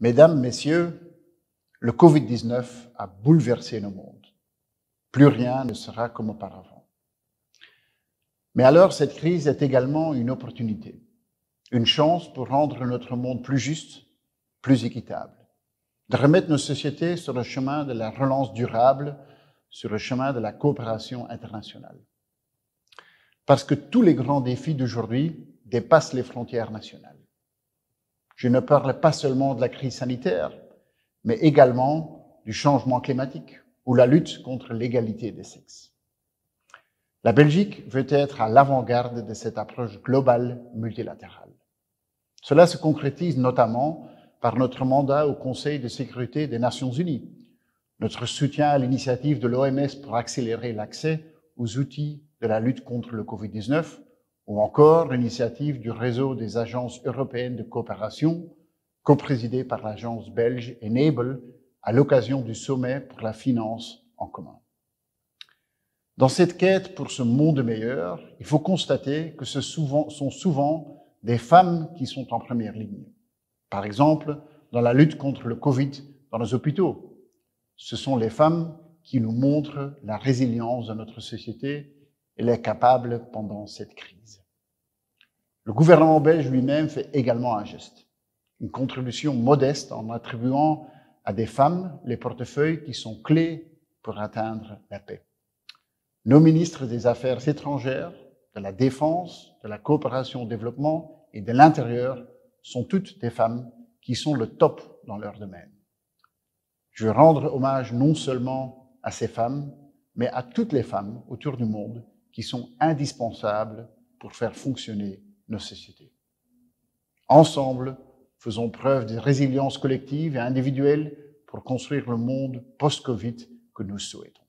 Mesdames, Messieurs, le Covid-19 a bouleversé le monde. Plus rien ne sera comme auparavant. Mais alors, cette crise est également une opportunité, une chance pour rendre notre monde plus juste, plus équitable, de remettre nos sociétés sur le chemin de la relance durable, sur le chemin de la coopération internationale. Parce que tous les grands défis d'aujourd'hui dépassent les frontières nationales. Je ne parle pas seulement de la crise sanitaire, mais également du changement climatique ou la lutte contre l'égalité des sexes. La Belgique veut être à l'avant-garde de cette approche globale multilatérale. Cela se concrétise notamment par notre mandat au Conseil de sécurité des Nations Unies, notre soutien à l'initiative de l'OMS pour accélérer l'accès aux outils de la lutte contre le Covid-19, ou encore l'initiative du réseau des agences européennes de coopération, coprésidée par l'agence belge Enable, à l'occasion du sommet pour la finance en commun. Dans cette quête pour ce monde meilleur, il faut constater que ce sont souvent des femmes qui sont en première ligne. Par exemple, dans la lutte contre le Covid dans nos hôpitaux, ce sont les femmes qui nous montrent la résilience de notre société et les capables pendant cette crise. Le gouvernement belge lui-même fait également un geste, une contribution modeste en attribuant à des femmes les portefeuilles qui sont clés pour atteindre la paix. Nos ministres des Affaires étrangères, de la Défense, de la coopération au développement et de l'Intérieur sont toutes des femmes qui sont le top dans leur domaine. Je veux rendre hommage non seulement à ces femmes, mais à toutes les femmes autour du monde qui sont indispensables pour faire fonctionner nos sociétés. Ensemble, faisons preuve de résilience collective et individuelle pour construire le monde post-Covid que nous souhaitons.